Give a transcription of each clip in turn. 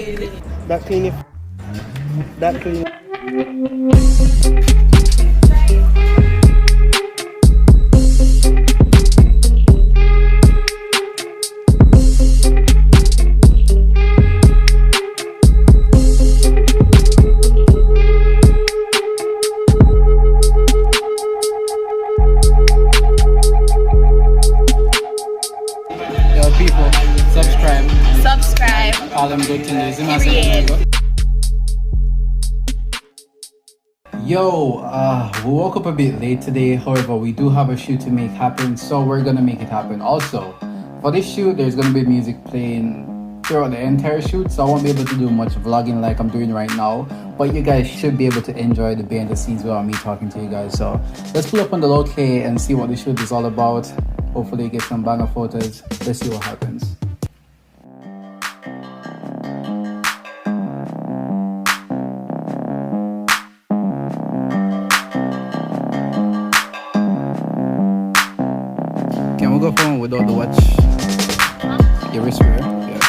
That clean it. That clean. Yo, people, subscribe. Subscribe. All them good things. Zima Period. Yo, we woke up a bit late today. However, we do have a shoot to make happen, so we're gonna make it happen. Also, for this shoot, there's gonna be music playing throughout the entire shoot, so I won't be able to do much vlogging like I'm doing right now. But you guys should be able to enjoy the behind the scenes without me talking to you guys. So let's pull up on the locate and see what the shoot is all about. Hopefully, get some banger photos. Let's see what happens. Can we go phone without the watch? Your wrist wear? Yeah.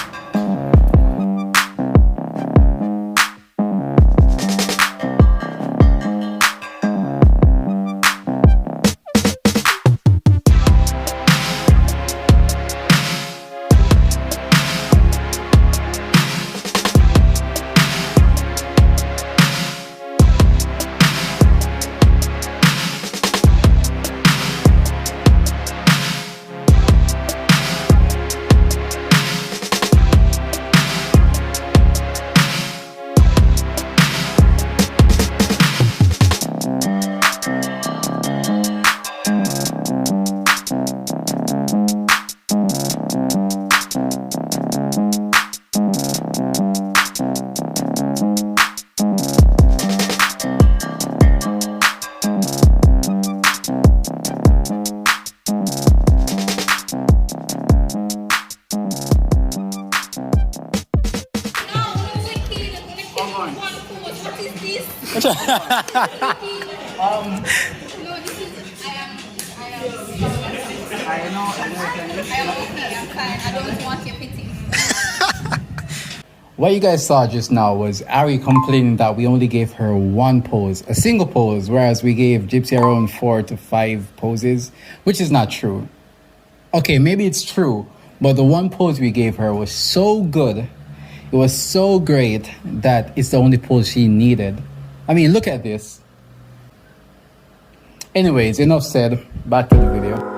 What you guys saw just now was Ari complaining that we only gave her one pose, a single pose, whereas we gave Gypsy around 4 to 5 poses, which is not true. Okay, maybe it's true, but the one pose we gave her was so good, it was so great that it's the only pose she needed. I mean, look at this. Anyways, enough said, back to the video.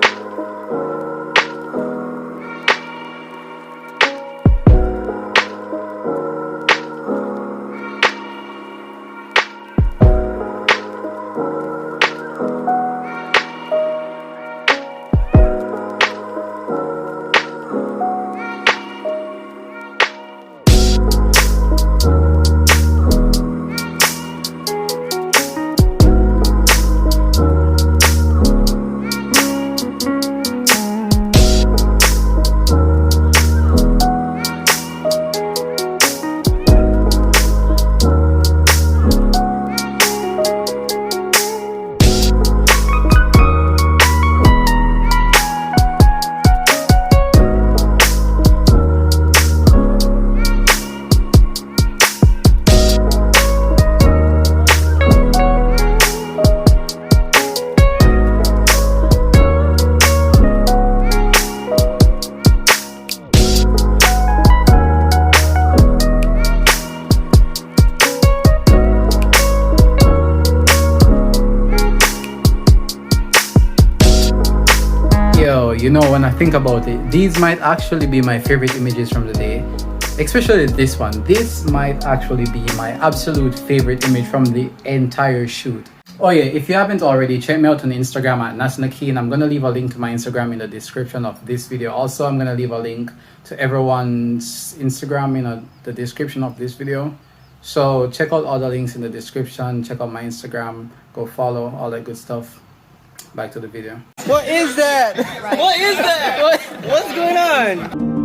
You know, when I think about it, these might actually be my favorite images from the day, especially this one. This might actually be my absolute favorite image from the entire shoot. Oh yeah, if you haven't already, check me out on Instagram at Nassanokean. I'm gonna leave a link to my Instagram in the description of this video. Also, I'm gonna leave a link to everyone's Instagram in the description of this video. So check out all the links in the description. Check out my Instagram, go follow, all that good stuff. Back to the video. What is that? Right. What is that? What's going on?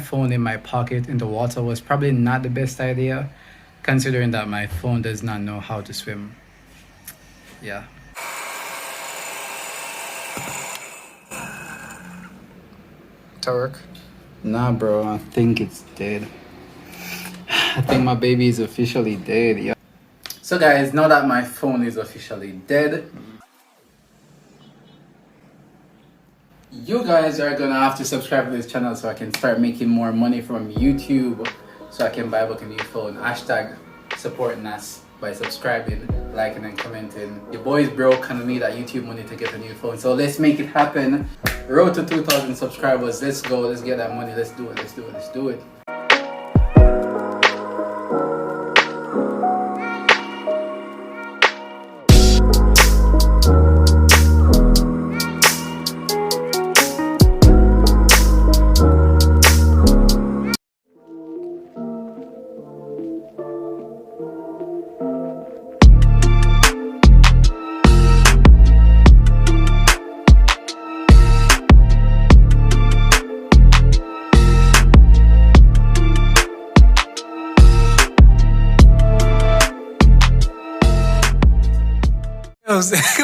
phone in my pocket in the water was probably not the best idea, considering that my phone does not know how to swim. Yeah. Tarek? Nah, bro, I think it's dead. I think my baby is officially dead. Yeah. So guys, now that my phone is officially dead, you guys are gonna have to subscribe to this channel so I can start making more money from YouTube, so I can buy a new phone. Hashtag support Nas by subscribing, liking and commenting. Your boy's broke and I need that YouTube money to get a new phone, so let's make it happen. Road to 2,000 subscribers. Let's go, let's get that money. Let's do it, let's do it, let's do it.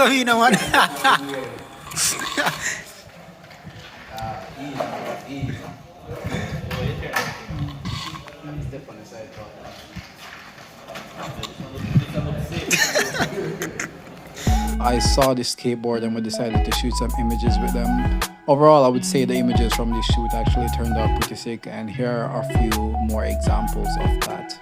You know what? I saw this skateboard and we decided to shoot some images with them. Overall, I would say the images from this shoot actually turned out pretty sick, and here are a few more examples of that.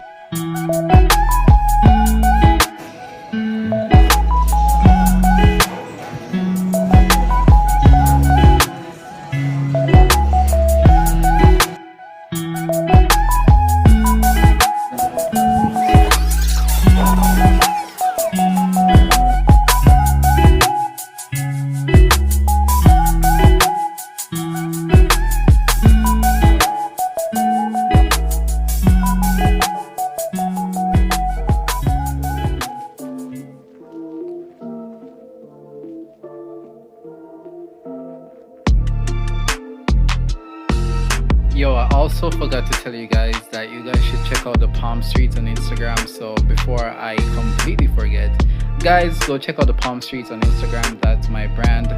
Yo, I also forgot to tell you guys that you guys should check out the Palm Streets on Instagram. So before I completely forget, guys, go check out the Palm Streets on Instagram. That's my brand.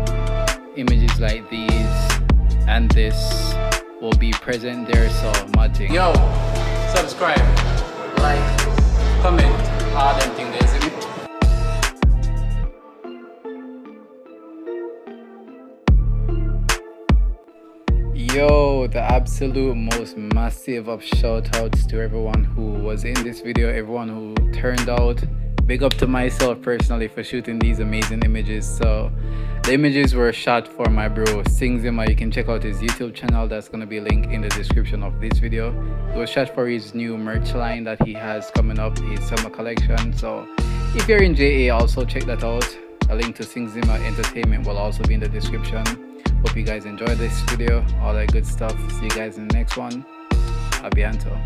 Images like these and this will be present there, so mad thing. Yo, subscribe, like, comment, all them things there, see me? Yo, the absolute most massive of shout outs to everyone who was in this video, everyone who turned out. Big up to myself personally for shooting these amazing images. So the images were shot for my bro Singh Zima. You can check out his YouTube channel, that's gonna be linked in the description of this video. It was shot for his new merch line that he has coming up, his summer collection. So if you're in JA, also check that out. A link to Singh Zima Entertainment will also be in the description. Hope you guys enjoyed this video, all that good stuff. See you guys in the next one. Abianto.